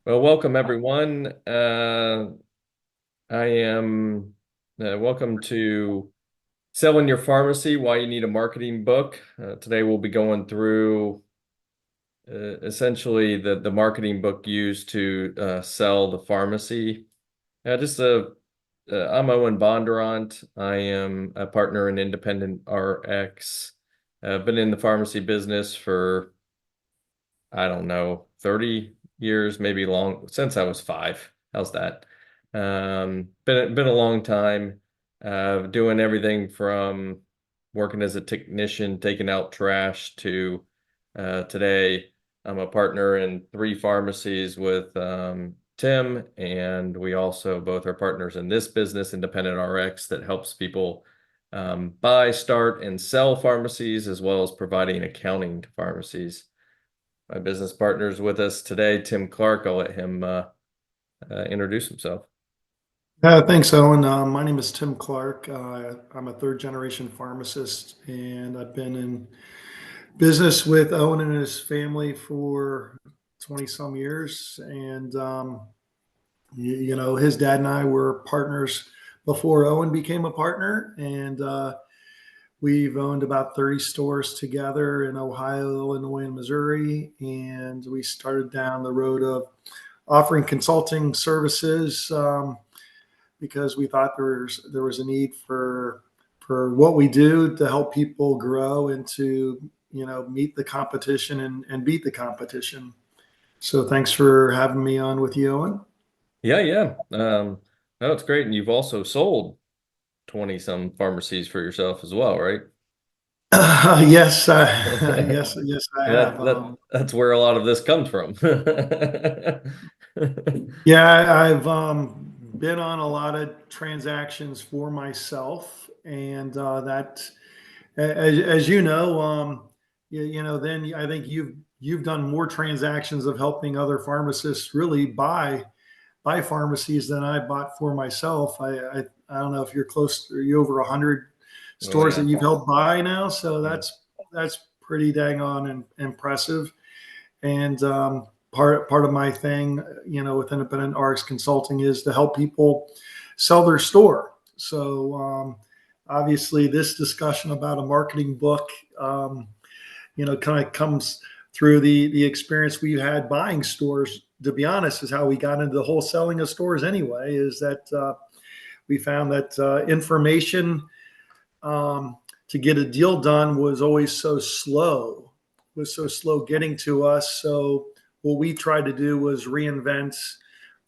Well, welcome everyone. I am welcome to Selling Your Pharmacy, Why You Need a Marketing Book. Today we'll be going through essentially the marketing book used to sell the pharmacy. I'm Owen Bondurant. I am a partner in Independent RX. I've been in the pharmacy business for I don't know, 30 years, maybe long since I was five. How's that? Been a long time, doing everything from working as a technician, taking out trash to today. I'm a partner in three pharmacies with Tim, and we also both are partners in this business, Independent RX, that helps people buy, start, and sell pharmacies, as well as providing accounting to pharmacies. My business partner's with us today, Tim Clark. I'll let him introduce himself. Thanks, Owen. My name is Tim Clark. I'm a third generation pharmacist, and I've been in business with Owen and his family for 20 some years. And, his dad and I were partners before Owen became a partner. And we've owned about 30 stores together in Ohio, Illinois, and Missouri. And we started down the road of offering consulting services. Because we thought there was a need for what we do to help people grow and to meet the competition and beat the competition. So thanks for having me on with you, Owen. Yeah, yeah. No, it's great. And you've also sold 20 some pharmacies for yourself as well, right? Yes, And yes, I have. that's where a lot of this comes from. Yeah, I've been on a lot of transactions for myself, and as you know, then I think you've done more transactions of helping other pharmacists really buy pharmacies than I bought for myself. I don't know if you're close. Are you over 100 Oh stores that yeah. you've helped buy now? So Yeah. that's pretty dang on and impressive. And part of my thing, with independent RX consulting is to help people sell their store. So obviously, this discussion about a marketing book, kind of comes through the experience we had buying stores. To be honest, is how we got into the whole selling of stores anyway. Is that we found that information to get a deal done was so slow getting to us. So what we tried to do was reinvent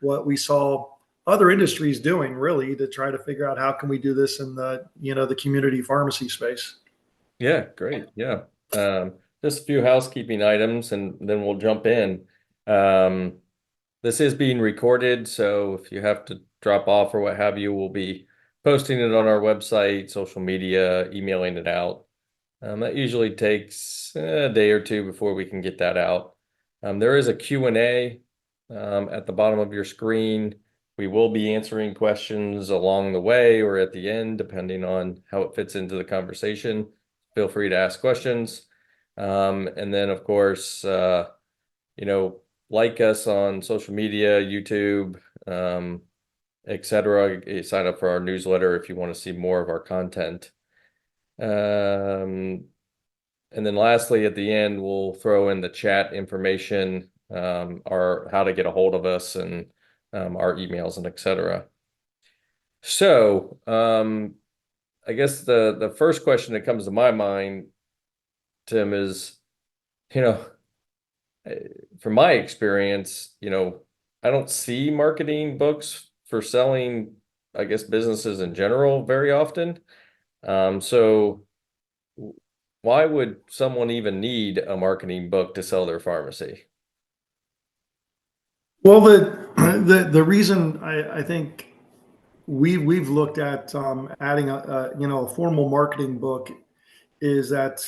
what we saw other industries doing, really, to try to figure out how can we do this in the community pharmacy space. Yeah, great. Yeah. Just a few housekeeping items and then we'll jump in. Um, This is being recorded, so if you have to drop off or what have you, we'll be posting it on our website, social media, emailing it out. That usually takes a day or two before we can get that out. There is a Q&A at the bottom of your screen. We will be answering questions along the way or at the end, depending on how it fits into the conversation. Feel free to ask questions. And then, of course, you know, like us on social media, YouTube, etc. Sign up for our newsletter if you want to see more of our content. And then lastly, at the end, we'll throw in the chat information, our how to get a hold of us and our emails and etc. So, I guess the first question that comes to my mind, Tim, is, you know, from my experience, I don't see marketing books for selling, I guess, businesses in general very often. So why would someone even need a marketing book to sell their pharmacy? Well, the reason I think we've looked at adding a formal marketing book is that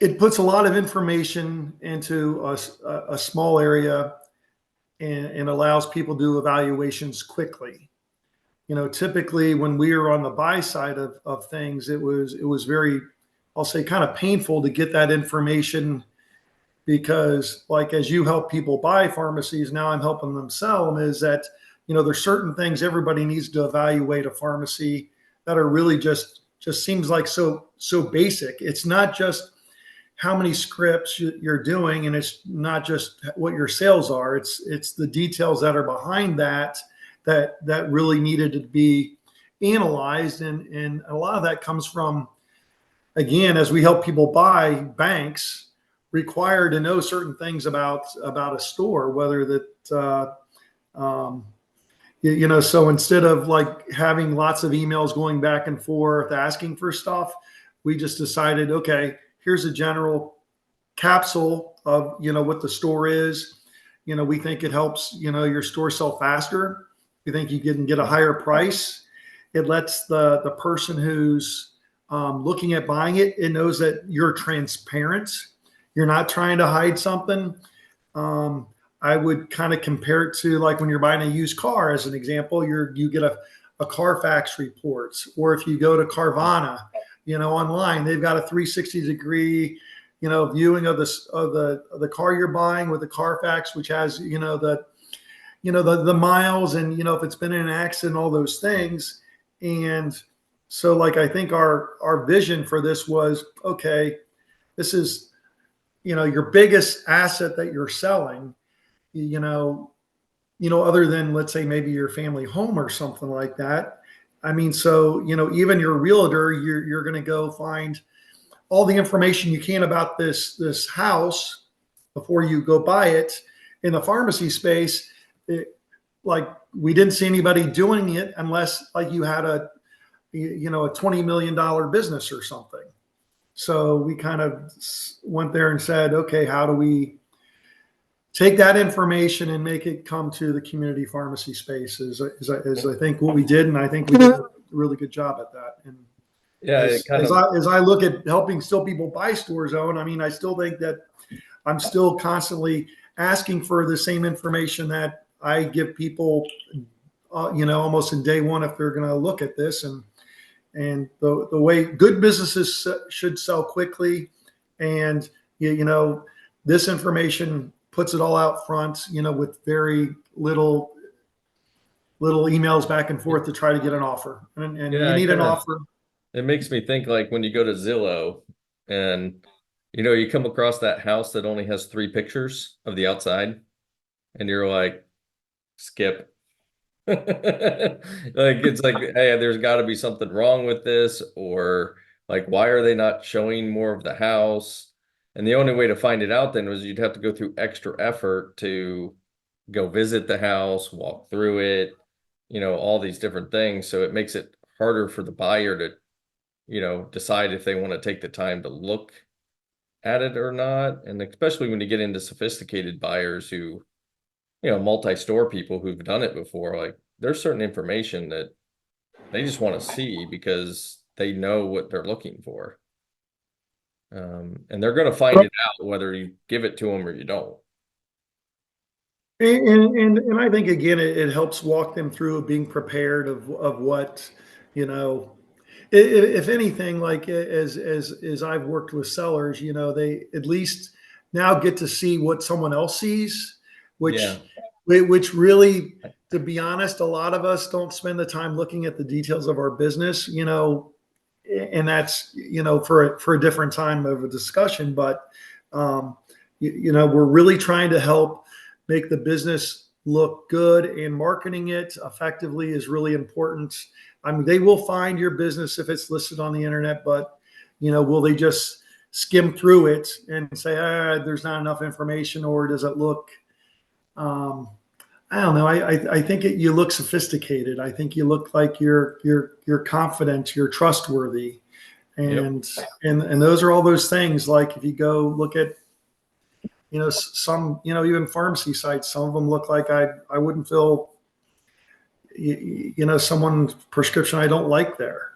it puts a lot of information into a small area and allows people to do evaluations quickly. Typically when we were on the buy side of things, it was very, I'll say, kind of painful to get that information because like as you help people buy pharmacies, now I'm helping them sell them, is that there's certain things everybody needs to evaluate a pharmacy that are really just seems like so basic. It's not just how many scripts you're doing, and it's not just what your sales are. It's the details that are behind that really needed to be analyzed, and a lot of that comes from, again, as we help people buy, banks require to know certain things about a store, whether that um, so instead of like having lots of emails going back and forth asking for stuff, we just decided, okay, here's a general capsule of what the store is. We think it helps your store sell faster. We think you can get a higher price. It lets the person who's looking at buying it, it knows that you're transparent. You're not trying to hide something. um, I would kind of compare it to like when you're buying a used car, as an example. You get a Carfax reports, or if you go to Carvana, online, they've got a 360-degree, viewing of the car you're buying with the Carfax, which has the miles, and if it's been in an accident, all those things. And so, like, I think our vision for this was, okay, this is your biggest asset that you're selling, you know other than, let's say, maybe your family home or something like that. I mean, so even your realtor, you're going to go find all the information you can about this house before you go buy it. In the pharmacy space, like, we didn't see anybody doing it unless like you had a $20 million business or something. So we kind of went there and said, okay, how do we take that information and make it come to the community pharmacy space, is I think what we did, and I think we did a really good job at that. And Yeah, it as kind as of, I look at helping still people buy stores own, I mean, I still think that I'm still constantly asking for the same information that I give people, almost in day one, if they're going to look at this. And the way good businesses should sell quickly, and this information puts it all out front, with very little emails back and forth to try to get an offer. And you yeah, need an offer. it makes me think like when you go to Zillow and you come across that house that only has 3 pictures of the outside, and you're like, skip. Like it's like, hey, there's got to be something wrong with this, or like, why are they not showing more of the house? And the only way to find it out then was you'd have to go through extra effort to go visit the house, walk through it, all these different things. So it makes it harder for the buyer to, decide if they want to take the time to look at it or not. And especially when you get into sophisticated buyers who, multi-store people who've done it before, like there's certain information that they just want to see because they know what they're looking for. And they're going to find it out whether you give it to them or you don't. And I think, again, it helps walk them through being prepared of what, you know if anything, like, as I've worked with sellers, they at least now get to see what someone else sees, Yeah. which really, to be honest, a lot of us don't spend the time looking at the details of our business, and that's, for a different time of a discussion. But we're really trying to help make the business look good, and marketing it effectively is really important. I mean, they will find your business if it's listed on the internet, but will they just skim through it and say, there's not enough information, or does it look, um, I don't know. I think you look sophisticated. I think you look like you're confident, you're trustworthy, Yep. and those are all those things. Like, if you go look at some, even pharmacy sites, some of them look like I wouldn't fill someone's prescription I don't like there.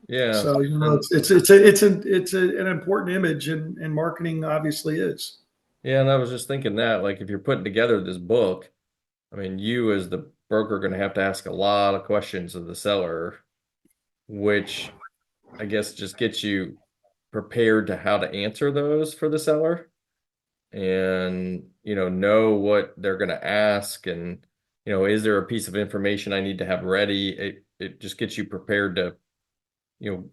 Yeah. So And an important image, and marketing obviously is. yeah, and I was just thinking that, like, if you're putting together this book, I mean, you as the broker are going to have to ask a lot of questions of the seller, which I guess just gets you prepared to how to answer those for the seller. and, know what they're going to ask. And, is there a piece of information I need to have ready? It just gets you prepared to,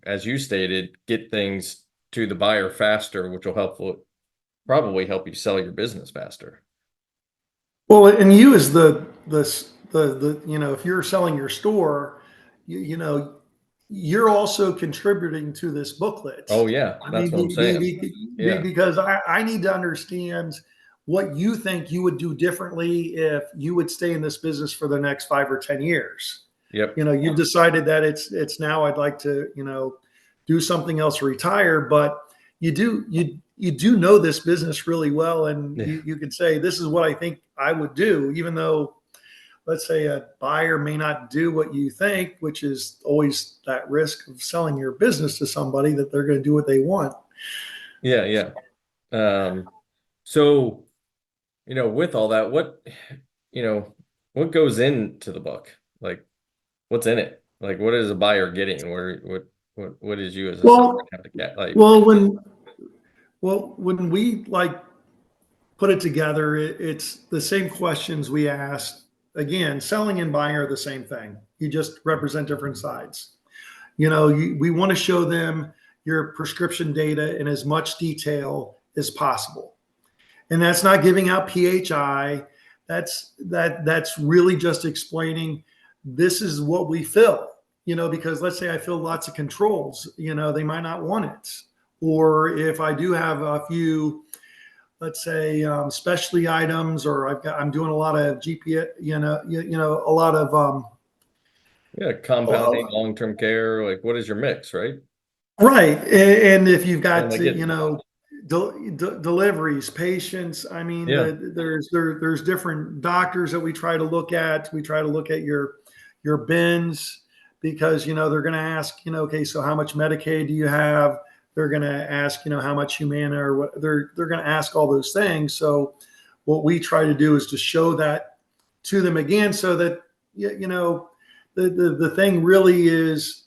as you stated, get things to the buyer faster, which will probably help you sell your business faster. Well, and you as the if you're selling your store, you're also contributing to this booklet. Oh yeah, I that's mean, what I'm saying. Yeah. because I need to understand what you think you would do differently if you would stay in this business for the next 5 or 10 years. Yep. You've decided that it's now I'd like to, do something else, retire, but you do know this business really well, and Yeah. you could say this is what I think I would do, even though let's say a buyer may not do what you think, which is always that risk of selling your business to somebody that they're going to do what they want. Yeah. Yeah. So, with all that, you know, what goes into the book? Like, what's in it? Like, what is a buyer getting? What is you as a seller Well, have to get? Like, well, when we like put it together, it's the same questions we asked. Again, selling and buying are the same thing. You just represent different sides. We want to show them your prescription data in as much detail as possible. And that's not giving out PHI. That's really just explaining this is what we fill. Because let's say I fill lots of controls, they might not want it. Or if I do have a few, let's say specialty items, or I'm doing a lot of GPS, a lot of yeah, compounding, long-term care. Like, what is your mix, right? right. And if you've What am got I getting? deliveries, patients, I mean, Yeah. there's different doctors that we try to look at. We try to look at your bins, because they're going to ask, okay, so how much Medicaid do you have? They're going to ask, how much Humana, or what they're going to ask all those things. So what we try to do is to show that to them again, so that the thing really is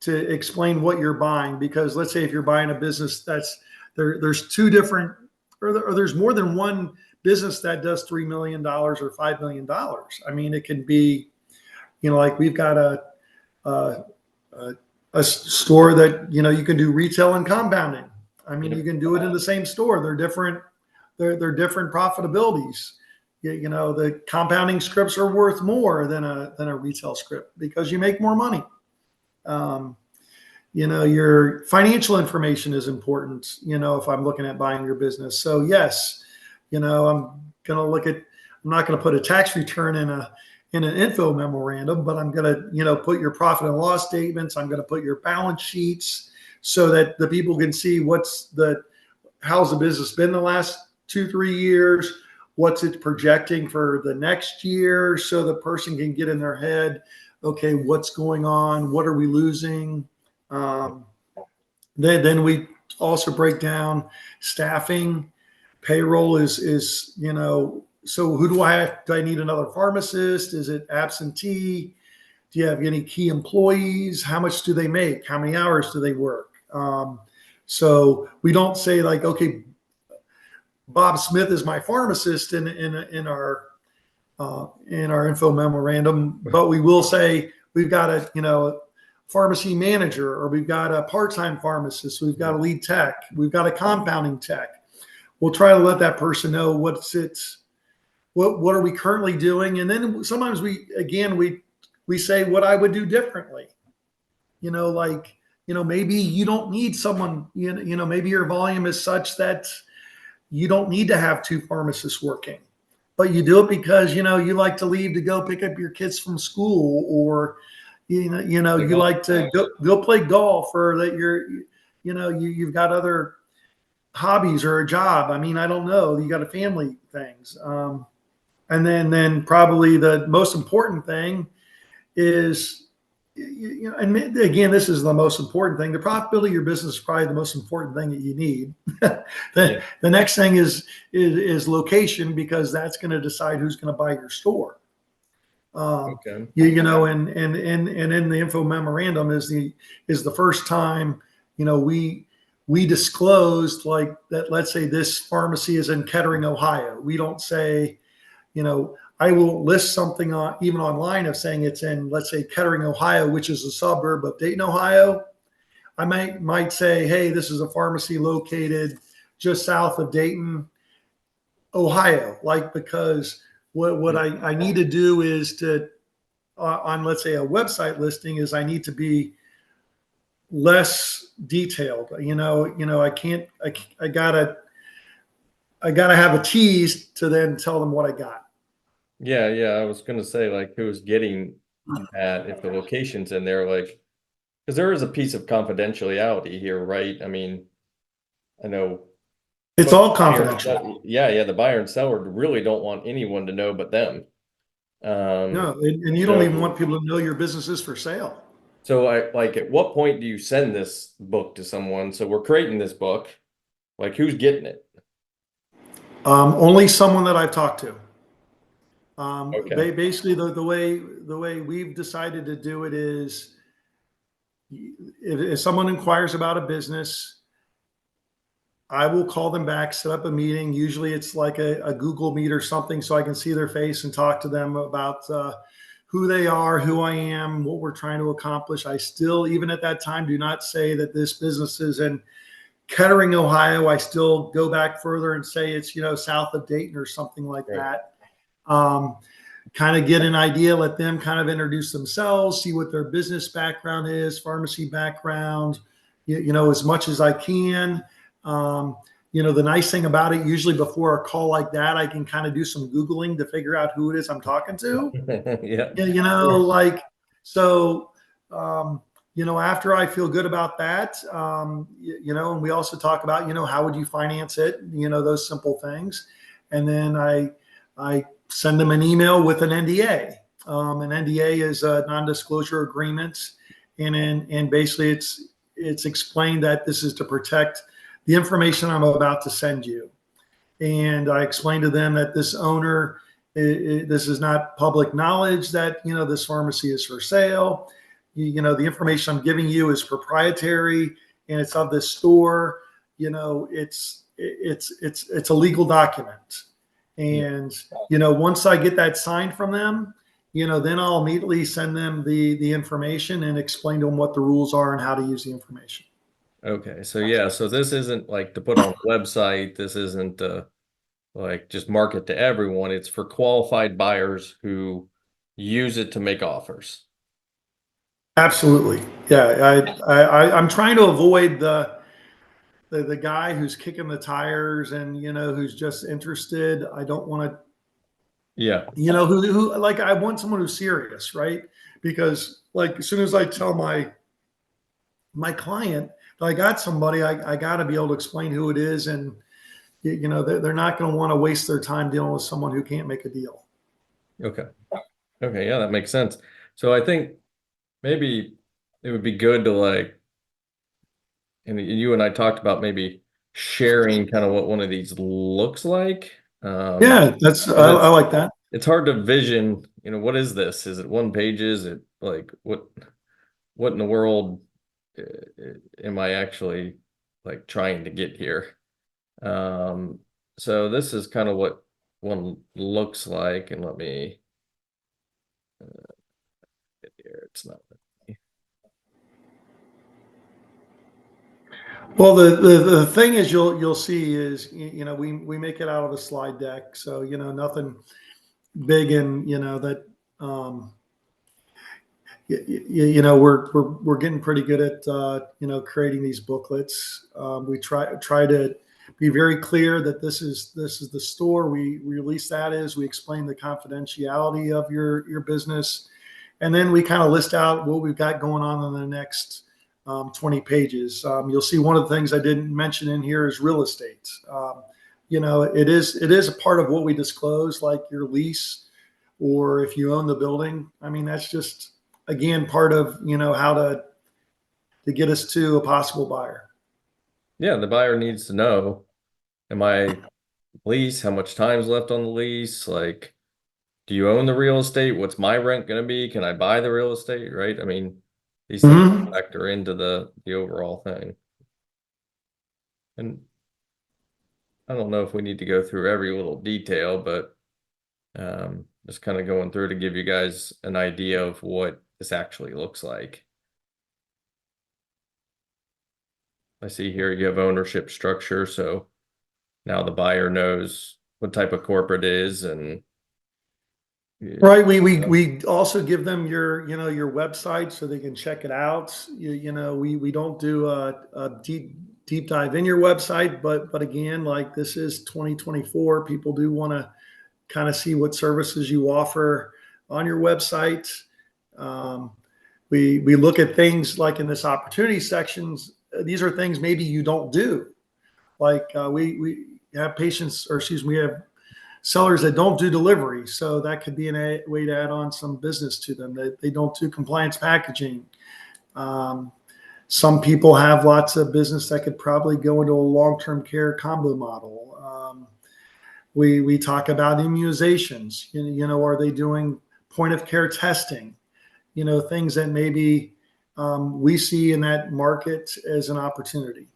to explain what you're buying. Because let's say if you're buying a business that's there's two different, or there's more than one business that does $3 million or $5 million. I mean, it can be, like we've got a, a store that you can do retail and compounding. I mean, you Yep. can do it in the same store. They're different. They're different profitabilities. The compounding scripts are worth more than a retail script because you make more money. Um, your financial information is important, if I'm looking at buying your business. So yes, I'm not going to put a tax return in an info memorandum, but I'm going to, put your profit and loss statements. I'm going to put your balance sheets so that the people can see how's the business been the last 2, 3 years, what's it projecting for the next year, so the person can get in their head, okay, what's going on? What are we losing? Um, then we also break down staffing. Payroll is so who do I have? Do I need another pharmacist? Is it absentee? Do you have any key employees? How much do they make? How many hours do they work? So we don't say like, okay, Bob Smith is my pharmacist in our info memorandum, but we will say we've got a pharmacy manager, or we've got a part-time pharmacist, we've got a lead tech, we've got a compounding tech. We'll try to let that person know what are we currently doing, and then sometimes we say what I would do differently. Like maybe you don't need someone. Maybe your volume is such that you don't need to have two pharmacists working, but you do it because you like to leave to go pick up your kids from school, or you like to go play golf, or that you've got other hobbies or a job. I mean, I don't know. You got a family things. And then probably the most important thing is, and again, this is the most important thing. The profitability of your business is probably the most important thing that you need. the, Yeah. the next thing is location, because that's going to decide who's going to buy your store. Okay. And in the info memorandum is the first time, we we disclosed like that, let's say this pharmacy is in Kettering, Ohio. We don't say, I will list something on even online of saying it's in, let's say, Kettering, Ohio, which is a suburb of Dayton, Ohio. I might say, hey, this is a pharmacy located just south of Dayton, Ohio. Like, because what I need to do is to on, let's say, a website listing is I need to be less detailed. I can't. I gotta have a tease to then tell them what I got. Yeah, yeah. I was gonna say, like, who's getting that if the location's in there, like, because there is a piece of confidentiality here, right? I mean, I know It's both all buyer and confidential. yeah, yeah, the buyer and seller really don't want anyone to know but them. No, and you don't even So want people to know your business is for sale. so I like at what point do you send this book to someone? So we're creating this book, like who's getting it? Only someone that I've talked to. Okay. Basically, the way we've decided to do it is, if someone inquires about a business, I will call them back, set up a meeting. Usually, it's like a Google Meet or something, so I can see their face and talk to them about who they are, who I am, what we're trying to accomplish. I still, even at that time, do not say that this business is in Kettering, Ohio. I still go back further and say it's south of Dayton or something like Right. that. Um, Kind of get an idea, let them kind of introduce themselves, see what their business background is, pharmacy background, as much as I can. Um, the nice thing about it, usually before a call like that, I can kind of do some Googling to figure out who it is I'm talking to. Yeah. Yeah, like, so, after I feel good about that, and we also talk about, how would you finance it? Those simple things. And then I send them an email with an NDA. An NDA is a non-disclosure agreement. And basically it's explained that this is to protect the information I'm about to send you. And I explained to them that this owner, this is not public knowledge that this pharmacy is for sale. The information I'm giving you is proprietary and it's of this store. It's a legal document. Yeah. And once I get that signed from them, then I'll immediately send them the information and explain to them what the rules are and how to use the information. Okay. So yeah, so this isn't like to put on a website. This isn't like just market to everyone. It's for qualified buyers who use it to make offers. Absolutely. Yeah. I'm trying to avoid the guy who's kicking the tires and who's just interested. I don't want to, Yeah. who like, I want someone who's serious, right? Because like as soon as I tell my client that I got somebody, I got to be able to explain who it is, and they're not going to want to waste their time dealing with someone who can't make a deal. Okay. Okay. Yeah, that makes sense. So I think maybe it would be good to like, and you and I talked about maybe sharing kind of what one of these looks like. Yeah, that's Because I like that. it's hard to vision, what is this? Is it one page? Is it like what in the world am I actually like trying to get here? Um, so this is kind of what one looks like, and let me get here. It's not. Well, the thing is, you'll see is we make it out of a slide deck, so nothing big, and that um, we're getting pretty good at creating these booklets. We try to be very clear that this is the store we release that is. We explain the confidentiality of your business, and then we kind of list out what we've got going on in the next 20 pages. You'll see one of the things I didn't mention in here is real estate. It is a part of what we disclose, like your lease or if you own the building. I mean, that's just again part of how to get us to a possible buyer. Yeah, the buyer needs to know, am I lease? How much time's left on the lease? Like, do you own the real estate? What's my rent going to be? Can I buy the real estate? Right? I mean, these things Mhm. factor into the overall thing. And I don't know if we need to go through every little detail, but just kind of going through to give you guys an idea of what this actually looks like. I see here you have ownership structure, so now the buyer knows what type of corporate it is, and Right. We also give them your, your website so they can check it out. We don't do a deep dive in your website, but again, like this is 2024, people do want to kind of see what services you offer on your website. Um, we look at things like in this opportunity sections. These are things maybe you don't do. Like we have patients, or excuse me, we have sellers that don't do delivery. So that could be a way to add on some business to them. They don't do compliance packaging. Um, some people have lots of business that could probably go into a long-term care combo model. We talk about immunizations. Are they doing point of care testing? Things that maybe we see in that market as an opportunity.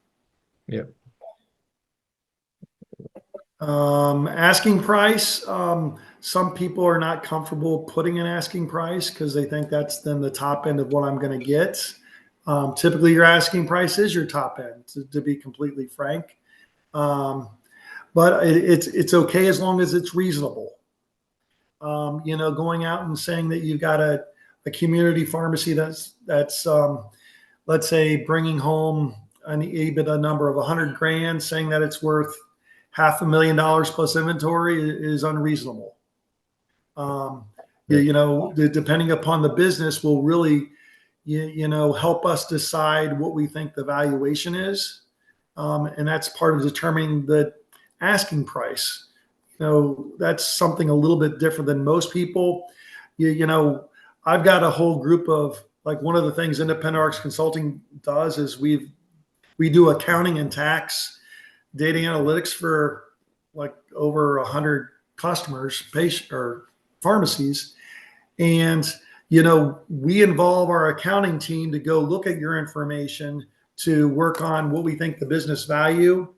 yeah, Asking price. Some people are not comfortable putting an asking price because they think that's then the top end of what I'm going to get. Typically, your asking price is your top end, to be completely frank. Um, but it's okay as long as it's reasonable. Going out and saying that you've got a community pharmacy that's let's say bringing home an EBITDA number of 100 grand, saying that it's worth $500,000 plus inventory is unreasonable. Um, yeah, Depending upon the business will really, help us decide what we think the valuation is. And that's part of determining the asking price. That's something a little bit different than most people. I've got a whole group of, like, one of the things Independent Arts Consulting does is we do accounting and tax data analytics for like over 100 customers, patient or pharmacies. And, we involve our accounting team to go look at your information to work on what we think the business value,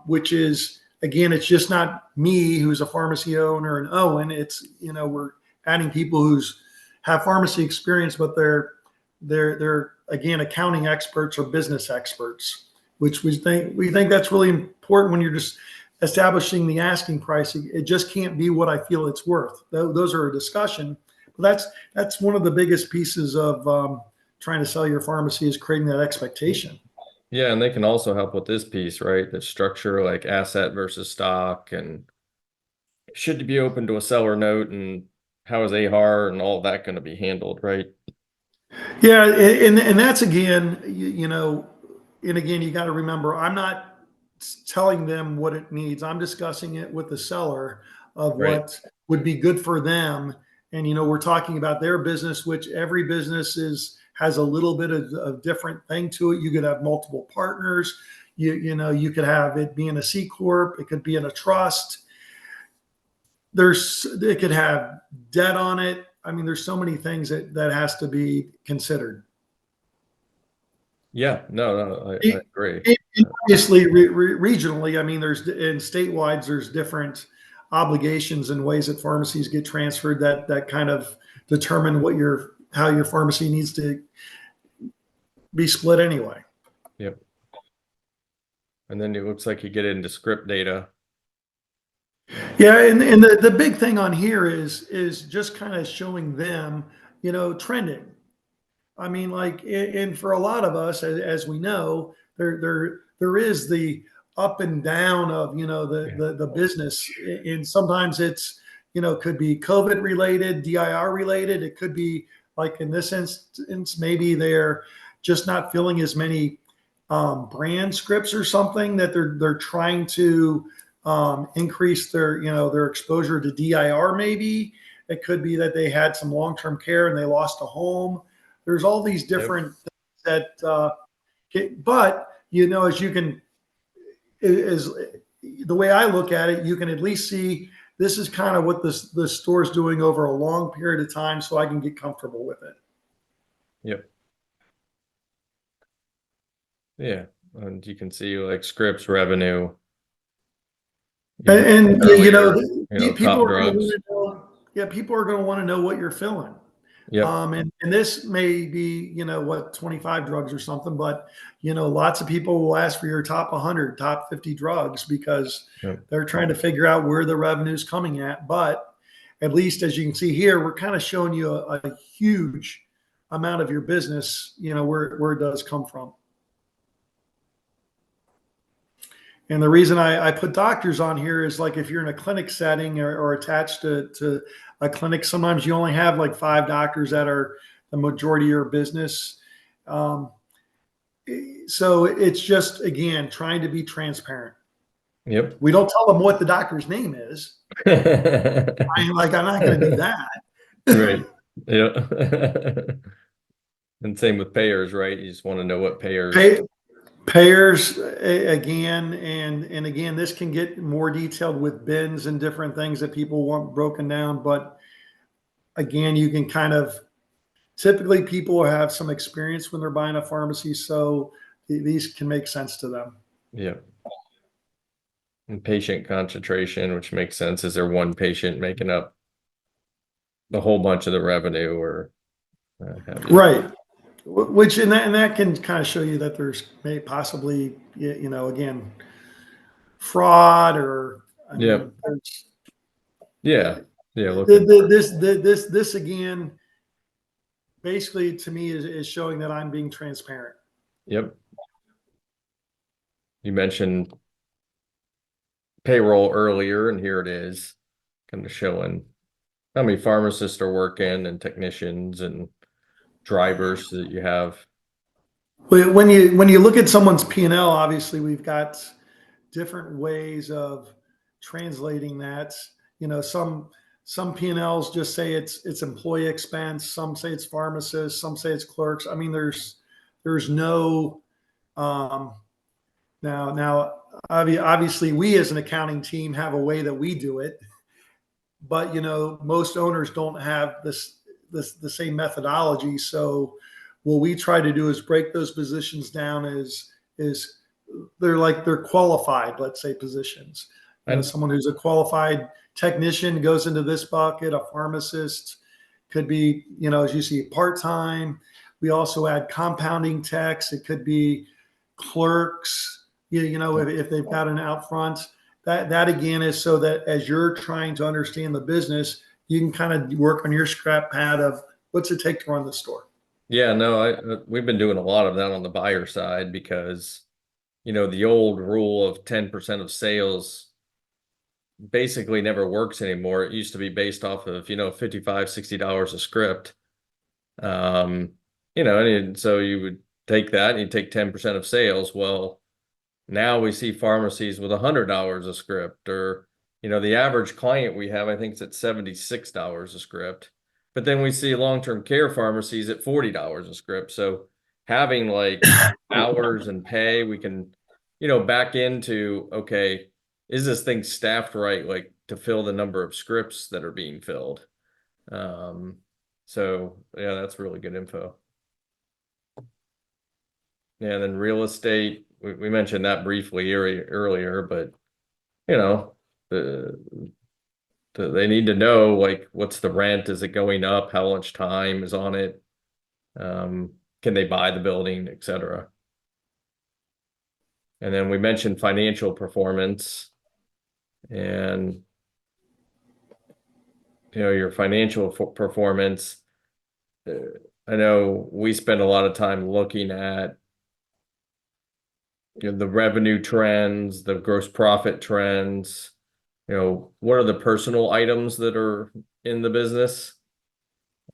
which is, again, it's just not me who's a pharmacy owner and Owen. It's, we're adding people who's have pharmacy experience, but they're again accounting experts or business experts, which we think that's really important when you're just establishing the asking price. It just can't be what I feel it's worth. Those are a discussion, but that's one of the biggest pieces of trying to sell your pharmacy is creating that expectation. yeah. And they can also help with this piece, right? The structure, like asset versus stock, and should be open to a seller note, and how is AHAR and all that going to be handled, right? Yeah, and that's again, and again, you got to remember, I'm not telling them what it needs. I'm discussing it with the seller of Right. what would be good for them. And we're talking about their business, which every business has a little bit of different thing to it. You could have multiple partners. You could have it being a C corp. It could be in a trust. It could have debt on it. I mean, there's so many things that has to be considered. Yeah, no, I agree. Obviously, regionally, I mean, there's in statewide, there's different obligations and ways that pharmacies get transferred that kind of determine how your pharmacy needs to be split anyway. Yep. And then it looks like you get into script data. Yeah, and the big thing on here is just kind of showing them, trending. I mean, like, and for a lot of us, as we know, there is the up and down of Yeah. the business, and sometimes it's could be COVID related, DIR related. It could be like in this instance, maybe they're just not filling as many brand scripts or something that they're trying to increase their exposure to DIR. Maybe it could be that they had some long term care and they lost a home. There's all these Yep. different things that, but as you can, is the way I look at it, you can at least see this is kind of what the store's doing over a long period of time, so I can get comfortable with it. Yep. Yeah. and you can see like scripts, revenue, you And, mentioned you know, earlier, people top are going to want drugs. to know, yeah, people are going to want to know what you're filling. Yep. And this may be, what, 25 drugs or something, but, lots of people will ask for your top 100, top 50 drugs because Yep. they're trying to figure out where the revenue is coming at. But at least as you can see here, we're kind of showing you a huge amount of your business, where it does come from. And the reason I put doctors on here is like if you're in a clinic setting or attached to a clinic, sometimes you only have like 5 doctors that are the majority of your business. Um, so it's just, again, trying to be transparent. Yep. We don't tell them what the doctor's name is. I'm not going to do Right. that. Yeah. And same with payers, right? You just want to know what payers. Pay, Payers, again, and again, this can get more detailed with bins and different things that people want broken down. But again, you can kind of typically people have some experience when they're buying a pharmacy, so these can make sense to them. Yeah. And patient concentration, which makes sense. Is there one patient making up the whole bunch of the revenue or have you? Right. Which and that can kind of show you that there's may possibly, again, fraud, or I Yep. mean, there's, Yeah. Yeah. Looking. this again basically to me is showing that I'm being transparent. Yep. You mentioned payroll earlier, and here it is, kind of showing how many pharmacists are working and technicians and drivers that you have. When you look at someone's P&L, obviously we've got different ways of translating that. Some P&Ls just say it's employee expense, some say it's pharmacists, some say it's clerks. I mean, there's no um, now obviously we as an accounting team have a way that we do it, but most owners don't have this the same methodology. So what we try to do is break those positions down is they're qualified, let's say, positions. And Someone who's a qualified technician goes into this bucket. A pharmacist could be, as you see, part-time. We also add compounding techs. It could be clerks, if they've got an out front. That again is so that as you're trying to understand the business, you can kind of work on your scrap pad of what's it take to run the store. yeah, no, we've been doing a lot of that on the buyer side because, the old rule of 10% of sales basically never works anymore. It used to be based off of, $55, $60 a script. Um, and so you would take that and you take 10% of sales. Well, now we see pharmacies with $100 a script, or, the average client we have, I think it's at $76 a script. But then we see long-term care pharmacies at $40 a script. So having like hours and pay, we can, back into, okay, is this thing staffed right, like to fill the number of scripts that are being filled? Um, so yeah, that's really good info. Yeah, and then real estate, we mentioned that briefly earlier, but you know, the, they need to know like what's the rent, is it going up, how much time is on it, can they buy the building, etc. And then we mentioned financial performance, and your financial performance. uh, I know we spend a lot of time looking at the revenue trends, the gross profit trends, what are the personal items that are in the business?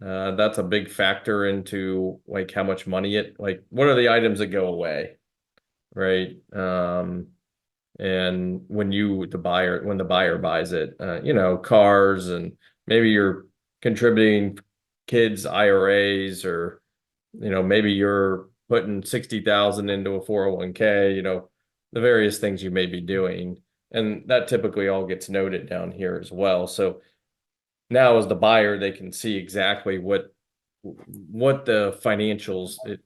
That's a big factor into like how much money like what are the items that go away, right? And when the buyer buys it, cars, and maybe you're contributing kids IRAs, or maybe you're putting 60,000 into a 401k, the various things you may be doing. And that typically all gets noted down here as well. So now as the buyer, they can see exactly what the financials, it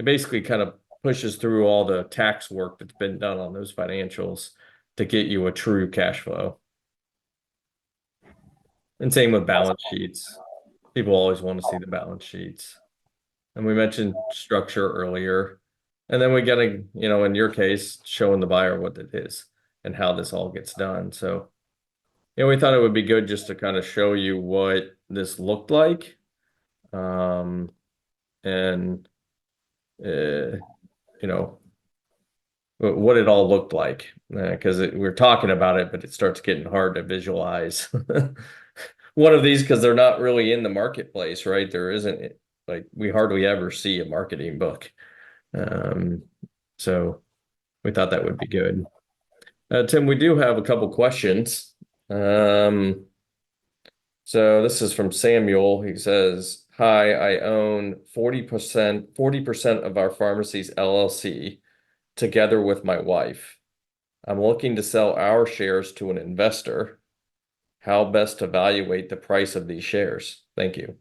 basically kind of pushes through all the tax work that's been done on those financials to get you a true cash flow. And same with balance sheets. People always want to see the balance sheets. And we mentioned structure earlier. And then we got to, in your case, showing the buyer what it is and how this all gets done. So, we thought it would be good just to kind of show you what this looked like. And, what it all looked like. Because we're talking about it, but it starts getting hard to visualize one of these because they're not really in the marketplace, right? There isn't, like, we hardly ever see a marketing book. So we thought that would be good. Tim, we do have a couple questions. So this is from Samuel. He says, "Hi, I own 40% of our pharmacy's LLC together with my wife. I'm looking to sell our shares to an investor. How best to evaluate the price of these shares? Thank you."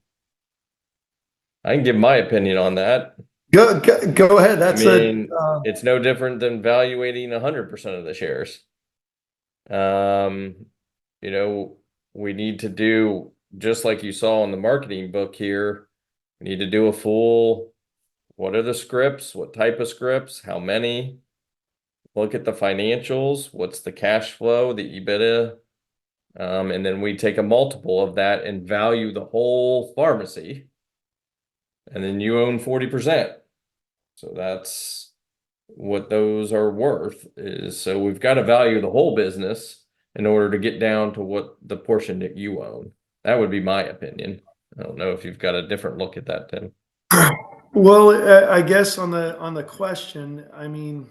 I can give my opinion on that. Go ahead. I That's mean, it's no different than valuating 100% of the shares. You know, we need to do, just like you saw in the marketing book here, we need to do a full, what are the scripts? What type of scripts? How many? Look at the financials. What's the cash flow, the EBITDA? And then we take a multiple of that and value the whole pharmacy. And then you own 40%. So that's what those are worth is, so we've got to value the whole business in order to get down to what the portion that you own. That would be my opinion. I don't know if you've got a different look at that, Tim. well, I guess on the question, I mean,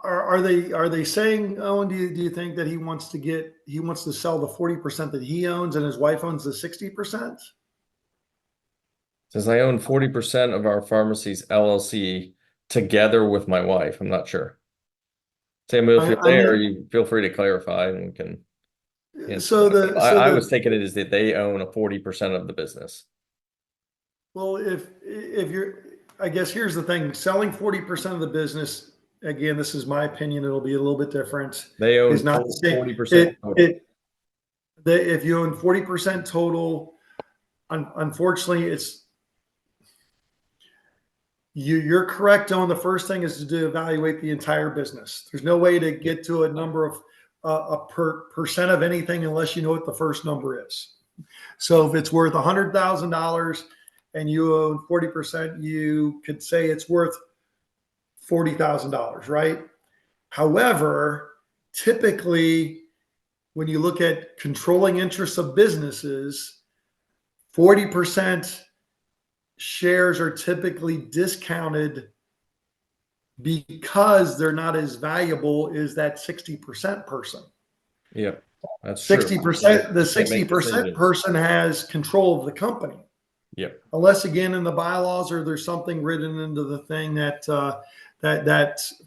are they saying, Owen? Do you think that he wants to sell the 40% that he owns and his wife owns the 60%? Says I own 40% of our pharmacy's LLC together with my wife. I'm not sure. Samuel, if you're I there, mean, you feel free to clarify and we can answer so that. the so I was the taking it as that they own a 40% of the business. well, if you're, I guess here's the thing: selling 40% of the business. Again, this is my opinion. It'll be a little bit different. They Is own not the same. 40% total. If you own 40% total, unfortunately, you're correct on the first thing is to evaluate the entire business. There's no way to get to a number of a percent of anything unless you know what the first number is. So if it's worth $100,000 and you own 40%, you could say it's worth $40,000, right? However, typically, when you look at controlling interests of businesses, 40% shares are typically discounted because they're not as valuable as that 60% person. Yep, that's true. 60%, the Can't make 60% decisions. person has control of the company. Yep. Unless again in the bylaws or there's something written into the thing that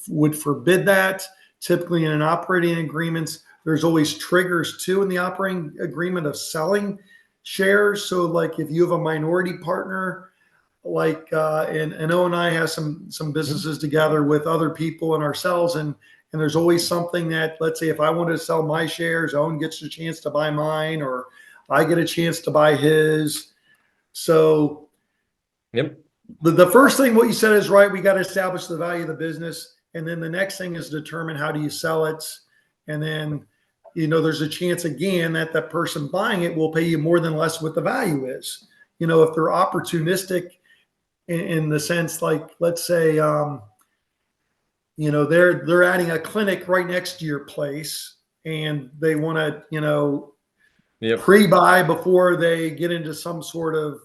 would forbid that. Typically in an operating agreements, there's always triggers too in the operating agreement of selling shares. So like if you have a minority partner, like and O and I have some businesses together with other people and ourselves, and there's always something that, let's say if I wanted to sell my shares, Owen gets a chance to buy mine, or I get a chance to buy his. So Yep. the first thing what you said is right. We got to establish the value of the business, and then the next thing is determine how do you sell it, and then there's a chance again that that person buying it will pay you more than less what the value is. If they're opportunistic in the sense, like let's say they're adding a clinic right next to your place and they want to Yep. pre-buy before they get into some sort of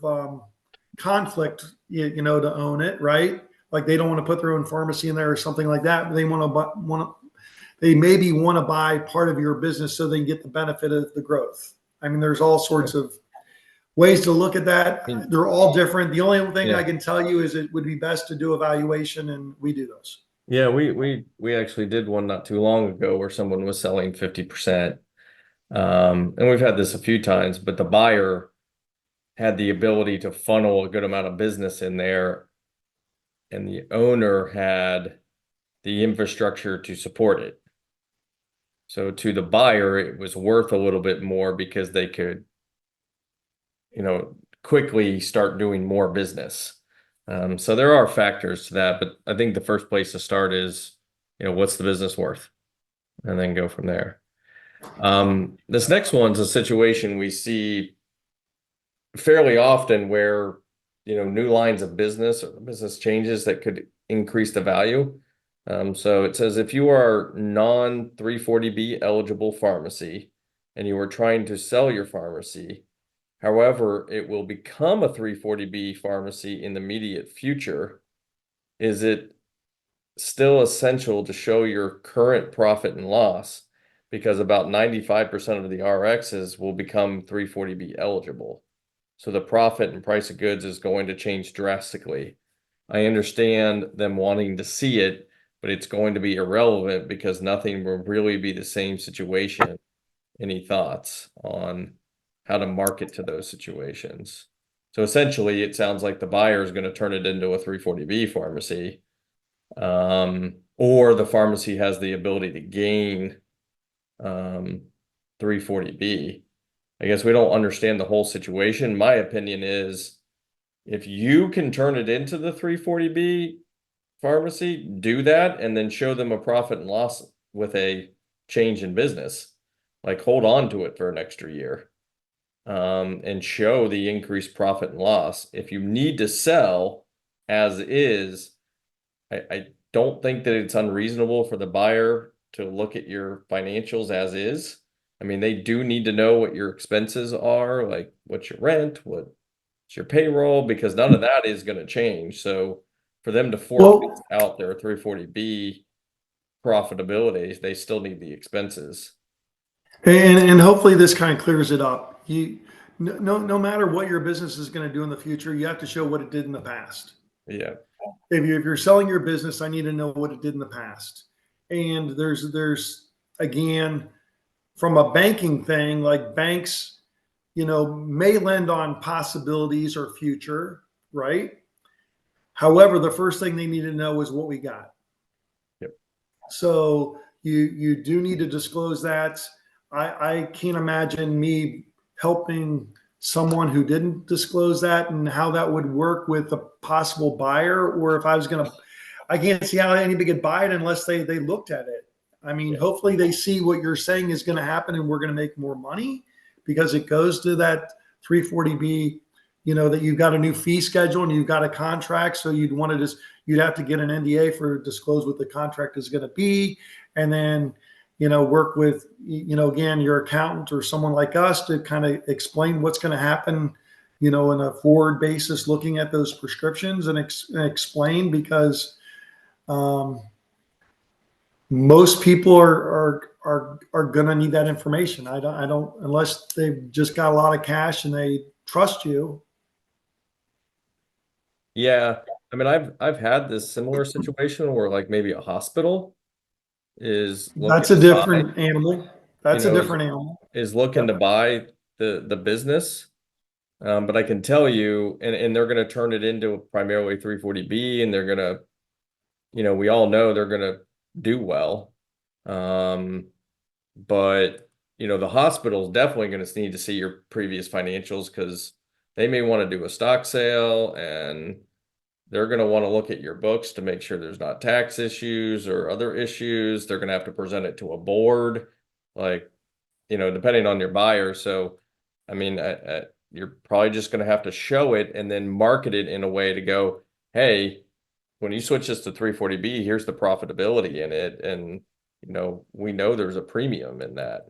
conflict, to own it, right? Like they don't want to put their own pharmacy in there or something like that. But they they maybe want to buy part of your business so they can get the benefit of the growth. I mean, there's all sorts of ways to look at that. They're all different. The only thing I can tell you is it would be best to do evaluation, and we do those. Yeah, we actually did one not too long ago where someone was selling 50%. And we've had this a few times, but the buyer had the ability to funnel a good amount of business in there and the owner had the infrastructure to support it. So to the buyer, it was worth a little bit more because they could, quickly start doing more business. So there are factors to that, but I think the first place to start is, what's the business worth? And then go from there. This next one's a situation we see fairly often where, new lines of business or business changes that could increase the value. So it says if you are non 340B eligible pharmacy and you are trying to sell your pharmacy, however, it will become a 340B pharmacy in the immediate future, is it still essential to show your current profit and loss? Because about 95% of the RXs will become 340B eligible. So the profit and price of goods is going to change drastically. I understand them wanting to see it, but it's going to be irrelevant because nothing will really be the same situation. Any thoughts on how to market to those situations? So essentially, it sounds like the buyer is going to turn it into a 340B pharmacy, or the pharmacy has the ability to gain 340B. I guess we don't understand the whole situation. My opinion is if you can turn it into the 340B pharmacy, do that and then show them a profit and loss with a change in business. Like hold on to it for an extra year, and show the increased profit and loss. If you need to sell as is, I don't think that it's unreasonable for the buyer to look at your financials as is. I mean, they do need to know what your expenses are, like what's your rent, what's your payroll, because none of that is going to change. So for them to forfeit Well, out their 340B profitability, they still need the expenses. and hopefully this kind of clears it up. No matter what your business is going to do in the future, you have to show what it did in the past. Yeah. If you're selling your business, I need to know what it did in the past. And there's again, from a banking thing, like banks, may lend on possibilities or future, right? However, the first thing they need to know is what we got. Yep. So you do need to disclose that. I can't imagine me helping someone who didn't disclose that and how that would work with a possible buyer, or if I was going to, I can't see how anybody could buy it unless they looked at it. I mean, Yeah. hopefully they see what you're saying is going to happen and we're going to make more money because it goes to that 340B, that you've got a new fee schedule and you've got a contract. So you'd have to get an NDA for disclose what the contract is going to be. And then, work with, again, your accountant or someone like us to kind of explain what's going to happen, in a forward basis, looking at those prescriptions and explain because, most people are going to need that information. I don't unless they've just got a lot of cash and they trust you. Yeah. I mean, I've had this similar situation where like maybe a hospital is looking That's a to buy, different animal. That's a is different animal. looking Yep. to buy the business. But I can tell you, and they're going to turn it into primarily 340B, and they're going to, we all know they're going to do well. But the hospital's definitely going to need to see your previous financials because they may want to do a stock sale and they're going to want to look at your books to make sure there's not tax issues or other issues. They're going to have to present it to a board, like, depending on your buyer. So, I mean, you're probably just going to have to show it and then market it in a way to go, hey, when you switch this to 340B, here's the profitability in it. And, we know there's a premium in that.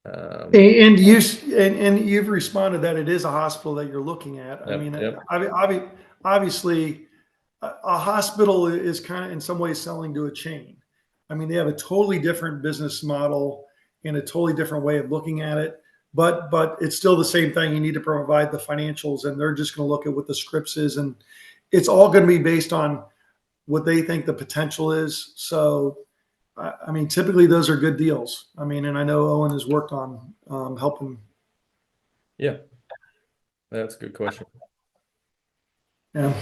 And you've responded that it is a hospital that you're looking at. I Yep, mean, yep, obviously, a hospital is kind of in some ways selling to a chain. I mean, they have a totally different business model and a totally different way of looking at it. But it's still the same thing. You need to provide the financials, and they're just going to look at what the scripts is, and it's all going to be based on what they think the potential is. So I mean, typically those are good deals. I mean, and I know Owen has worked on helping. yeah, that's a good question. Yeah.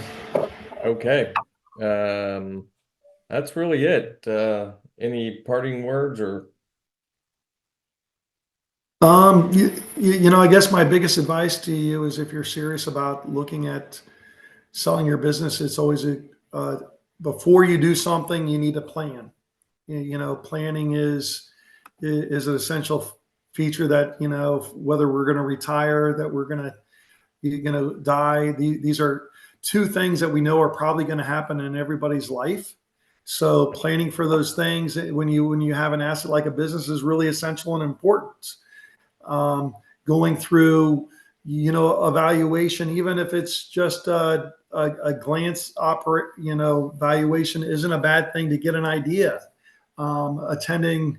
Okay. That's really it. Any parting words or? I guess my biggest advice to you is if you're serious about looking at selling your business, it's always before you do something, you need a plan. Planning is an essential feature that, whether we're going to retire, that we're going to, die. These are two things that we know are probably going to happen in everybody's life. So planning for those things when you have an asset like a business is really essential and important. Going through, evaluation, even if it's just a glance valuation isn't a bad thing to get an idea. Attending,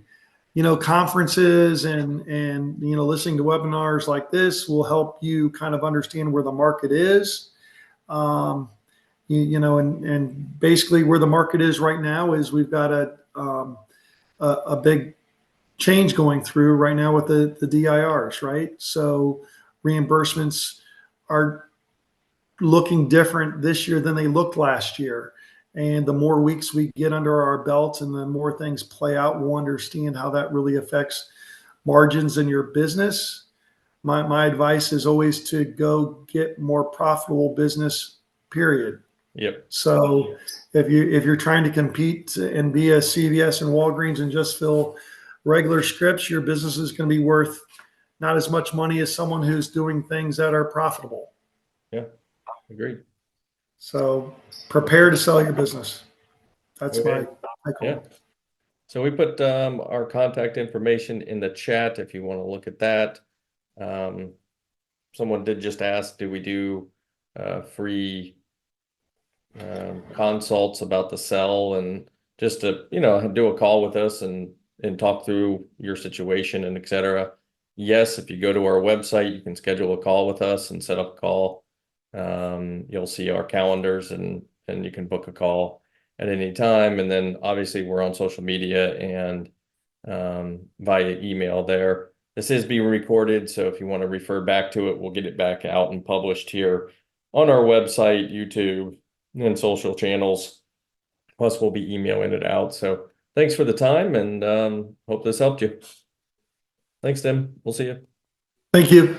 conferences and listening to webinars like this will help you kind of understand where the market is. And basically where the market is right now is we've got a big change going through right now with the DIRs, right? So reimbursements are looking different this year than they looked last year. And the more weeks we get under our belts and the more things play out, we'll understand how that really affects margins in your business. My advice is always to go get more profitable business, period. Yep. So if you're trying to compete and be a CVS and Walgreens and just fill regular scripts, your business is going to be worth not as much money as someone who's doing things that are profitable. Yeah. Agreed. So prepare to sell your business. That's Okay. my Yeah. call. So we put our contact information in the chat if you want to look at that. Someone did just ask, do we do free consults about the sell, and just to, do a call with us and talk through your situation and etc. Yes, if you go to our website, you can schedule a call with us and set up a call. You'll see our calendars and you can book a call at any time. And then obviously we're on social media and via email there. This is being recorded, so if you want to refer back to it, we'll get it back out and published here on our website, YouTube, and social channels. Plus, we'll be emailing it out. So thanks for the time, and hope this helped you. Thanks, Tim. We'll see you. Thank you.